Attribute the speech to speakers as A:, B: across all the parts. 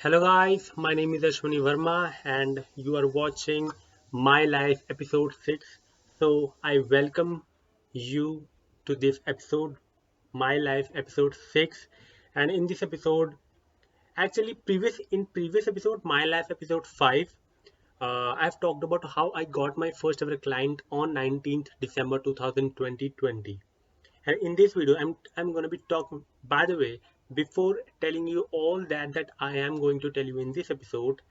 A: Hello guys, my name is Ashwini Verma and you are watching My Life episode 6. So I welcome you to this episode, My Life episode 6. And in this episode, actually previous episode, My Life episode 5, I've talked about how I got my first ever client on 19th December 2020. And in this video, I'm going to be talking. By the way, before telling you all that I am going to tell you in this episode,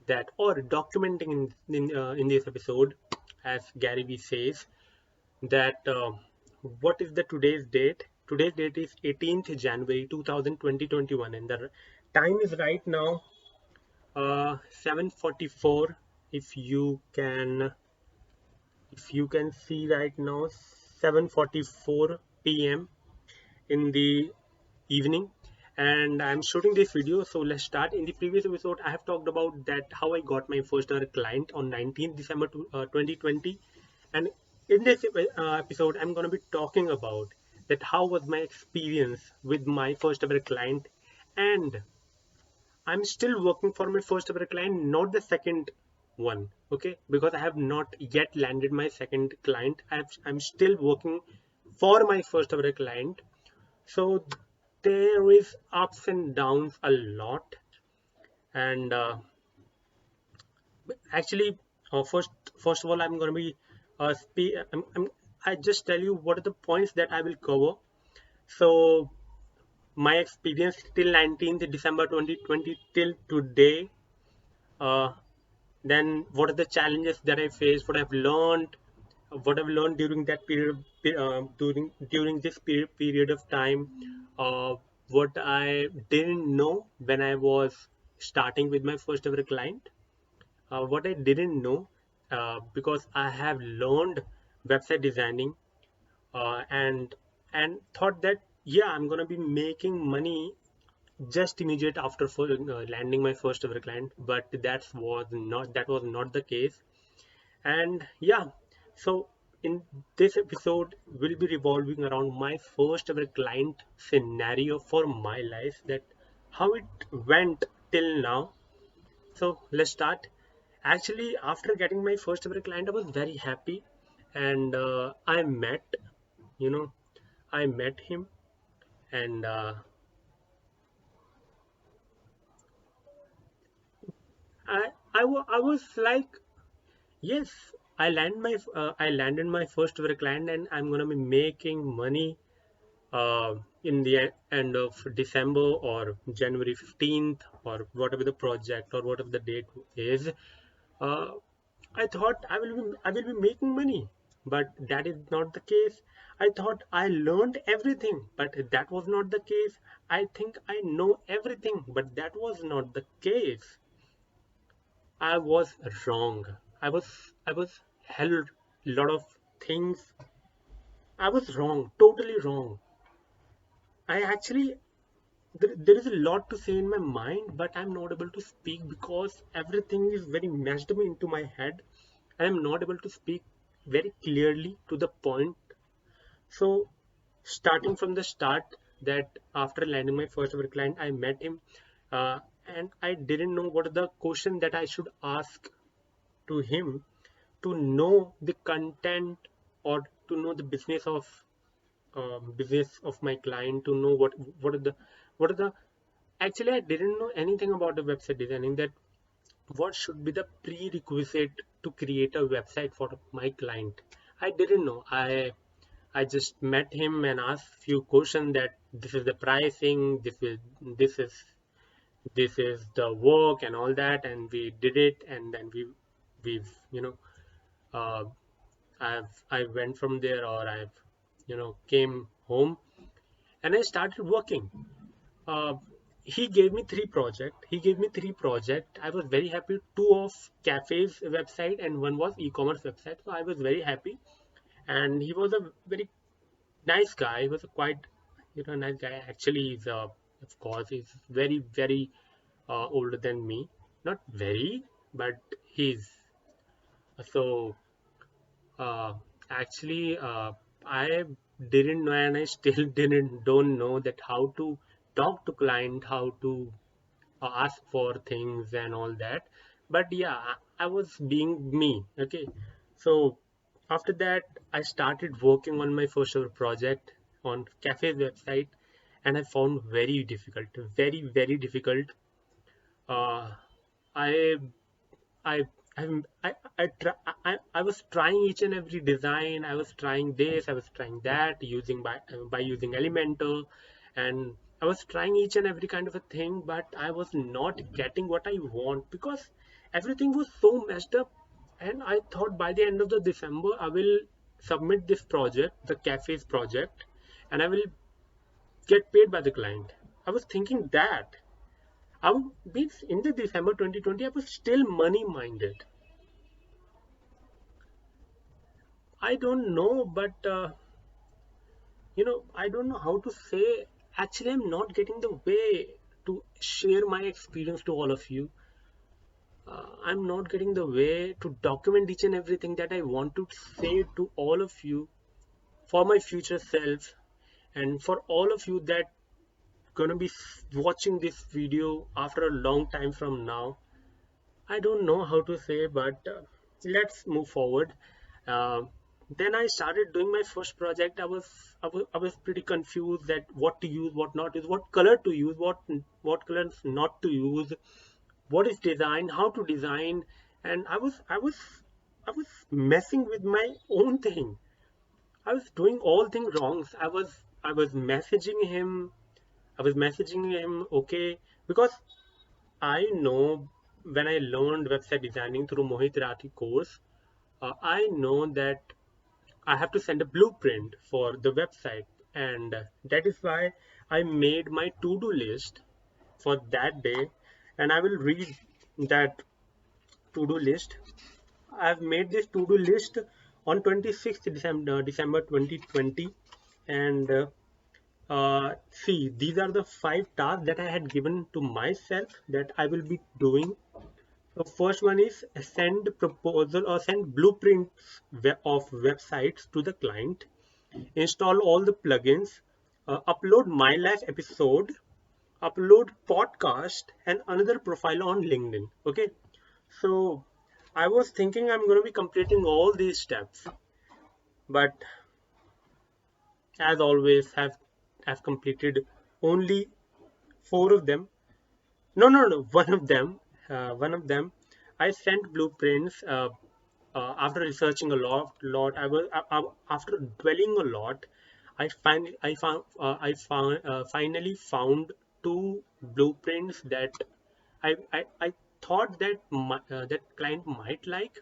A: that or documenting in this episode, as Gary Vee says, that what is the today's date? Today's date is 18th January 2021, and the time is right now 7:44. If you can, if you can see right now, 7:44 p.m. in the evening, and I'm shooting this video. So let's start. In the previous episode I have talked about that how I got my first ever client on 19th December 2020, and in this episode I'm going to be talking about that how was my experience with my first ever client, and I'm still working for my first ever client, not the second one. Okay, because I have not yet landed my second client. I'm still working for my first ever client. So there is ups and downs a lot, and actually, first of all, I'm going to be I just tell you what are the points that I will cover. So my experience till 19th December 2020 till today, uh, then what are the challenges that I faced, what I've learned during that period, during this period of time, what I didn't know when I was starting with my first ever client, what I didn't know, because I have learned website designing, and thought that yeah, I'm gonna be making money just immediate after landing my first ever client, but that was not the case. And yeah, so in this episode will be revolving around my first ever client scenario for my life, that how it went till now. So let's start. Actually, after getting my first ever client, I was very happy, and you know, I met him, and I was like, yes, I landed my first ever client, and I'm gonna be making money in the end of December or January 15th, or whatever the project or whatever the date is. Uh, I thought I will be making money, but that is not the case. I thought I learned everything, but that was not the case. I think I know everything, but that was not the case. I was wrong. I was held a lot of things. I was wrong, totally wrong. I actually there is a lot to say in my mind, but I'm not able to speak because everything is very meshed me into my head. I am not able to speak very clearly to the point. So, starting from the start, that after landing my first ever client, I met him, and I didn't know what are the question that I should ask to him to know the content, or to know the business of my client, to know what are the actually, I didn't know anything about the website designing, that what should be the prerequisite to create a website for my client. I didn't know. I just met him and asked few questions, that this is the pricing, this is the work and all that, and we did it, and then we've uh, I went from there, or I've came home, and I started working. uh, he gave me three project. I was very happy. Two of cafes website and one was e-commerce website, so I was very happy. And he was a very nice guy. He was a quite nice guy. Actually, he's of course he's very older than me. Not very, but he's so uh, actually I didn't know, and I still didn't don't know that how to talk to client, how to ask for things and all that. But yeah, I was being me. Okay, so after that, I started working on my first ever project on cafe's website, and I found very difficult, very difficult. Uh, I I I was trying each and every design. I was trying this, I was trying that, using by using Elementor, and I was trying each and every kind of a thing, but I was not getting what I want because everything was so messed up. And I thought by the end of the December, I will submit this project, the cafes project, and I will get paid by the client. I was thinking that. Means in the December 2020, I was still money minded. I don't know, but I don't know how to say. Actually, I'm not getting the way to share my experience to all of you. I'm not getting the way to document each and everything that I want to say to all of you for my future self and for all of you that gonna be watching this video after a long time from now. I don't know how to say, but let's move forward. Uh, then I started doing my first project. I was pretty confused that what to use, what not use, what color to use, what colors not to use, what is design, how to design, and I was messing with my own thing. I was doing all things wrong. I was messaging him. I was messaging him, okay, because I know when I learned website designing through Mohit Rathi course, I know that I have to send a blueprint for the website, and that is why I made my to-do list for that day, and I will read that to-do list. I've made this to-do list on 26th December 2020, and see, these are the 5 tasks that I had given to myself that I will be doing. So first one is send proposal or send blueprints of websites to the client, install all the plugins, upload my life episode, upload podcast and another profile on LinkedIn. Okay, so I was thinking I'm going to be completing all these steps, but as always, have completed only 4 of them. No. One of them, I sent blueprints after researching a lot. After dwelling a lot. I finally found 2 blueprints that I thought that that client might like,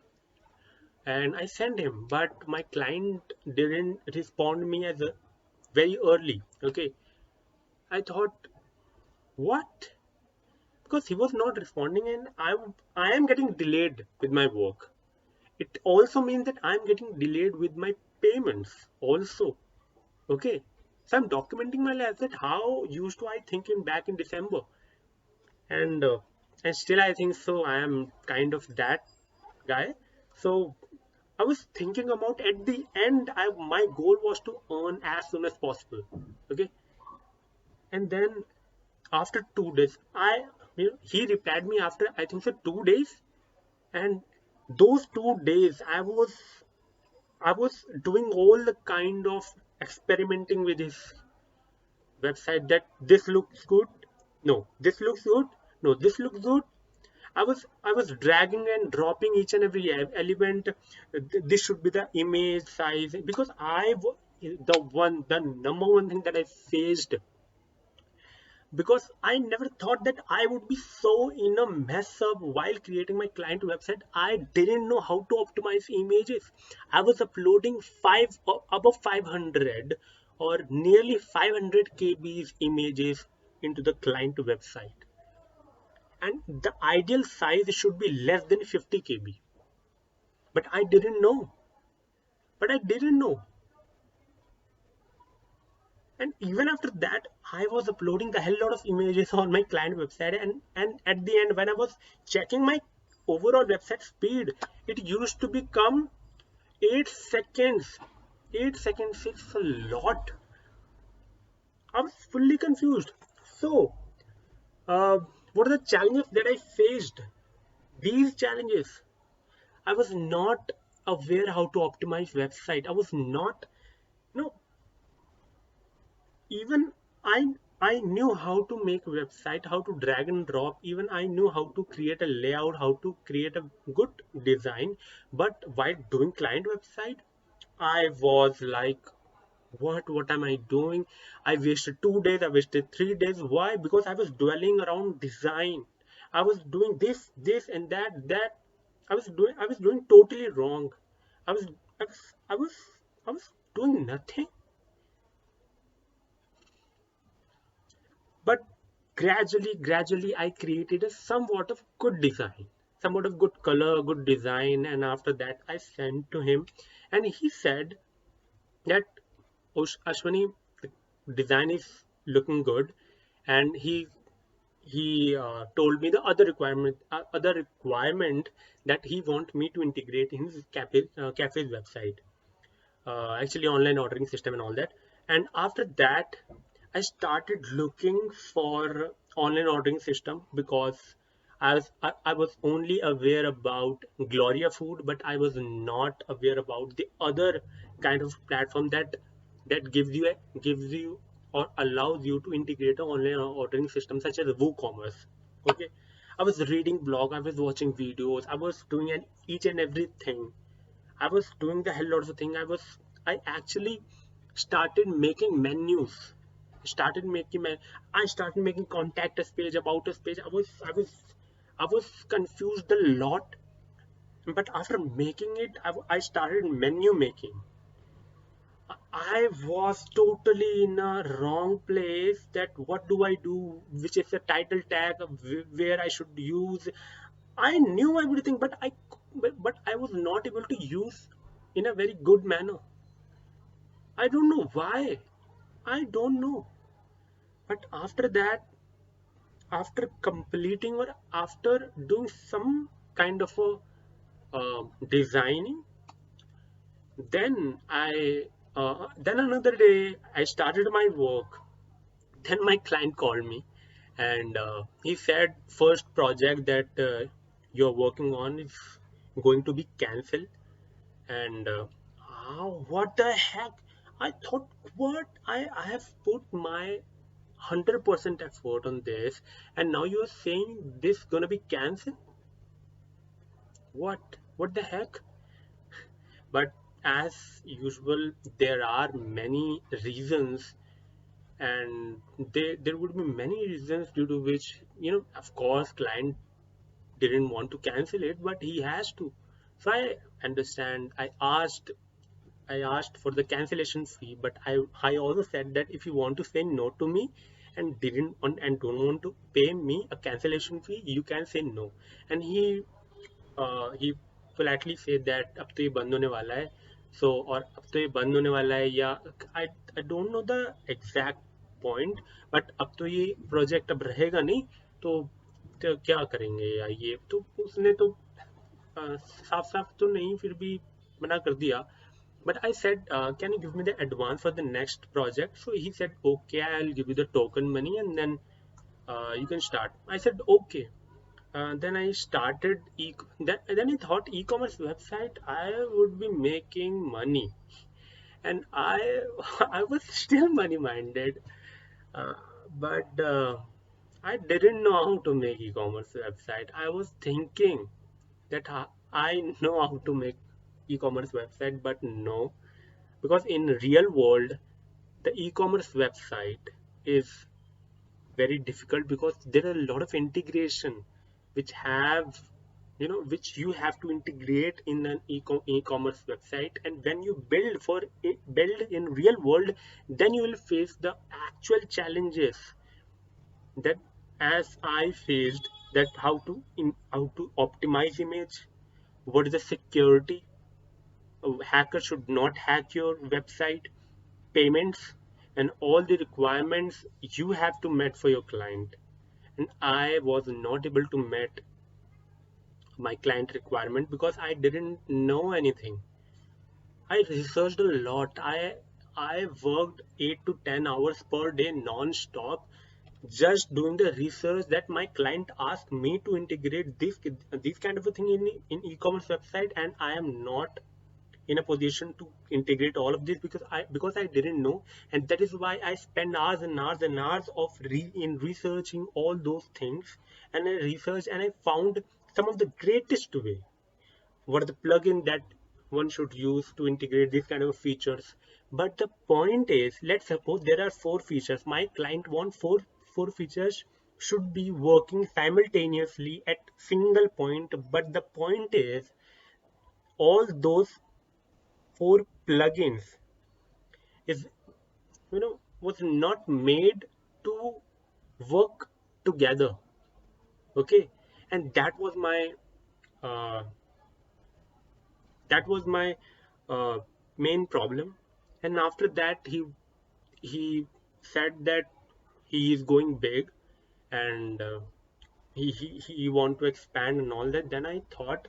A: and I sent him. But my client didn't respond me as a very early. Okay, I thought what? Because he was not responding, and I am getting delayed with my work. It also means that I'm getting delayed with my payments also. Okay, so I'm documenting my life, that how used to I think in back in December, and uh, and still I think so. I am kind of that guy. So I was thinking about at the end, my goal was to earn as soon as possible. Okay, and then after 2 days, he replied me after I think so 2 days, and those 2 days I was doing all the kind of experimenting with his website, that this looks good, no, this looks good, no, this looks good. I was dragging and dropping each and every element. This should be the image size, because the number one thing that I faced, because I never thought that I would be so in a mess up while creating my client website. I didn't know how to optimize images. I was uploading above 500 or nearly 500 kb's images into the client website, and the ideal size should be less than 50 kb. But I didn't know. But I didn't know. And even after that, I was uploading the hell lot of images on my client website, and at the end when I was checking my overall website speed, it used to become 8 seconds. 8 seconds, it's a lot. I was fully confused. So What are the challenges that I faced? These challenges. I was not aware how to optimize website. I was not, no, even I knew how to make a website, how to drag and drop. Even I knew how to create a layout, how to create a good design. But while doing client website, I was like, what am I doing? I wasted 2 days, I wasted 3 days. Why? Because I was dwelling around design. I was doing this and that. I was doing totally wrong. I was I was I was I was doing nothing. But gradually I created a somewhat of good design, somewhat of good color, good design, and after that I sent to him, and he said that, Ashwani, the design is looking good, and he told me the other requirement that he want me to integrate in his cafe's website, actually online ordering system and all that. And after that, I started looking for online ordering system because I was only aware about Gloria Food, but I was not aware about the other kind of platform that gives you or allows you to integrate an online ordering system such as WooCommerce. Okay, I was reading blog, I was watching videos, I was doing each and everything. I was doing the hell lot of thing. I actually started making menus. I started making contact us page, about us page. I was confused a lot. But after making it, I started menu making. I was totally in a wrong place. That what do I do? Which is the title tag? Where I should use? I knew everything, but I was not able to use in a very good manner. I don't know why. I don't know. But after that, after completing or after doing some kind of a designing, then then another day I started my work. Then my client called me, and he said, first project that you're working on is going to be cancelled. And what the heck? I thought, what? I have put my 100% effort on this, and now you're saying this gonna be cancelled? What the heck? But as usual, there are many reasons, and there would be many reasons due to which, of course, client didn't want to cancel it, but he has to. So I understand. I asked for the cancellation fee, but I also said that if you want to say no to me and didn't want and don't want to pay me a cancellation fee, you can say no. And he politely said that अब तो ये बंद होने वाला है, so और अब तो ये बंद होने वाला है, या I don't know the exact point, but अब तो ये प्रोजेक्ट अब रहेगा नहीं, तो क्या करेंगे, या ये तो उसने तो साफ साफ तो नहीं, फिर भी मना कर दिया. But I said, can you give me the advance for the next project? So he said, okay, I'll give you the token money, and then you can start. I said, okay. Then I started then I thought e-commerce website I would be making money, and I I was still money minded, uh, but I didn't know how to make e-commerce website. I was thinking that I know how to make e-commerce website, but no, because in real world the e-commerce website is very difficult, because there are a lot of integration which have which you have to integrate in an e-commerce website. And when you build in real world, then you will face the actual challenges that as I faced, that how to optimize image, what is the security, a hacker should not hack your website, payments, and all the requirements you have to meet for your client. And I was not able to meet my client requirement because I didn't know anything. I researched a lot. I worked 8 to 10 hours per day non-stop just doing the research that my client asked me to integrate this kind of a thing in e-commerce website, and I am not in a position to integrate all of this because I didn't know, and that is why I spend hours and hours and hours of in researching all those things, and I researched and I found some of the greatest way. What are the plugin that one should use to integrate these kind of features? But the point is, let's suppose there are four features. My client wants four features should be working simultaneously at single point. But the point is, all those four plugins is was not made to work together. Okay, and uh, that was my uh, main problem. And after that, he said that he is going big, and he want to expand and all that. Then I thought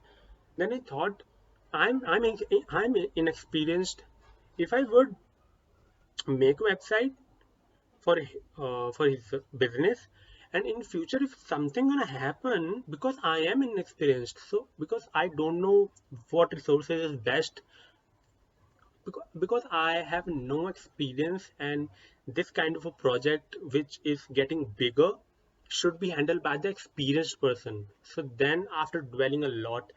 A: I'm inexperienced. If I would make a website for his business, and in future if something gonna happen, because I am inexperienced, so because I don't know what resources is best, because I have no experience, and this kind of a project which is getting bigger should be handled by the experienced person. So then after dwelling a lot,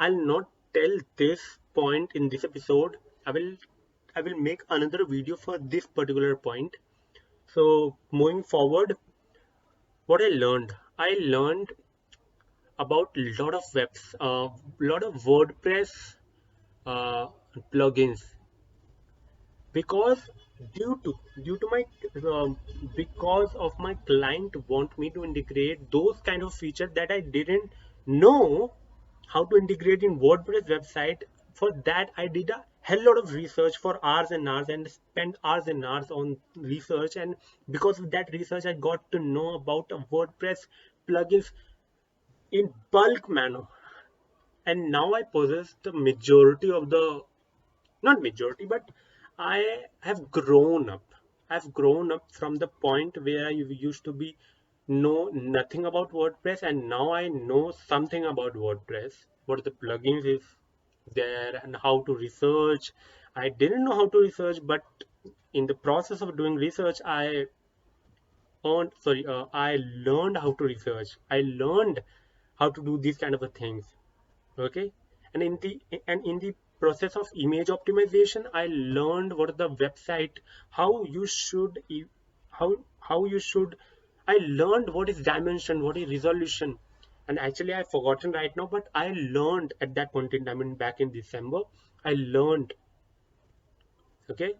A: I'll not tell this point in this episode. I will make another video for this particular point. So moving forward, what I learned about lot of lot of WordPress uh, plugins, because due to due to my um, because of my client want me to integrate those kind of features that I didn't know how to integrate in WordPress website. For that I did a hell lot of research for hours and hours, and spent hours and hours on research, and because of that research I got to know about a WordPress plugins in bulk manner, and now I possess the majority of the, not majority, but I have grown up. I've grown up from the point where I used to be know nothing about WordPress, and now I know something about WordPress, what the plugins is there and how to research. I didn't know how to research, but in the process of doing research I learned how to research. I learned how to do these kind of a things. Okay, and in the process of image optimization I learned what the website, how you should how you should. I learned what is dimension, what is resolution, and actually I've forgotten right now, but I learned at that point in time, back in December I learned. Okay,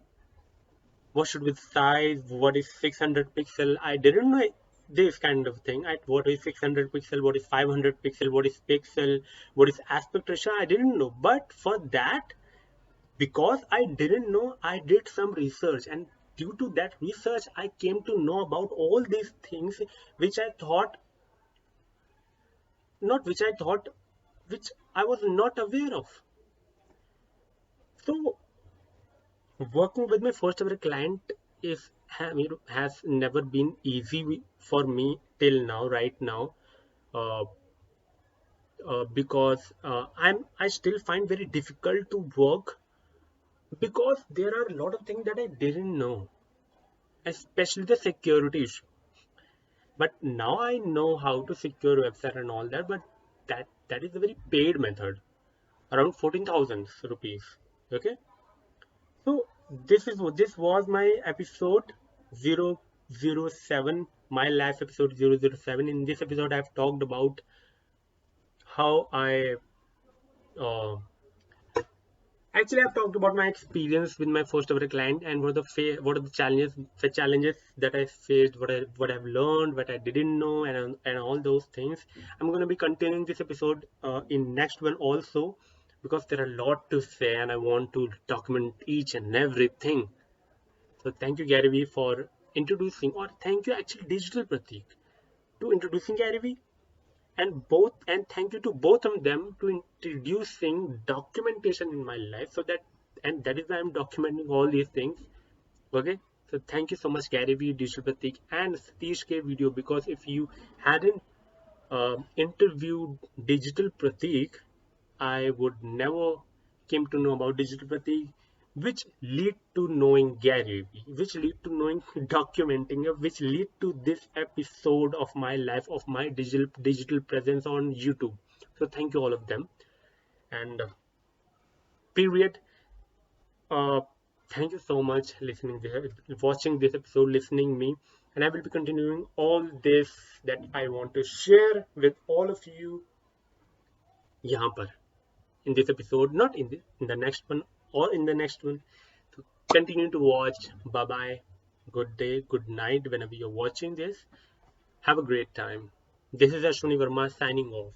A: what should be the size, what is 600 pixel. I didn't know this kind of thing. What is 600 pixel, what is 500 pixel, what is pixel, what is aspect ratio, I didn't know. But for that, because I didn't know, I did some research, and due to that research I came to know about all these things which I thought not which I thought which I was not aware of. So working with my first ever client has never been easy for me till now, right now, uh, because I still find very difficult to work, because there are a lot of things that I didn't know, especially the security issue. But now I know how to secure website and all that, but that is a very paid method, around 14,000 rupees. Okay. So this was my episode 007, my life episode 007. In this episode, I've talked about how uh, I've talked about my experience with my first ever client, and what are the challenges that I faced, what I've learned, what I didn't know, and all those things. I'm going to be continuing this episode in next one also, because there are a lot to say and I want to document each and everything. So thank you, Gary Vee, for introducing, or thank you actually Digital Pratik to introducing Gary Vee, and thank you to both of them to introducing documentation in my life, so that, and that is why I'm documenting all these things. Okay. So thank you so much, Gary V, Digital Pratik, and Satish K video, because if you hadn't interviewed Digital Pratik, I would never came to know about Digital Pratik, which lead to knowing Gary V, which lead to knowing documenting, which lead to this episode of my life, of my digital presence on YouTube. So thank you all of them. And period. Uh, thank you so much listening this, watching this episode, listening me, and I will be continuing all this that I want to share with all of you यहाँ पर in this episode, not in the next one or in the next one. So continue to watch. Bye bye. Good day, good night. Whenever you're watching this, have a great time. This is Ashwini Verma signing off.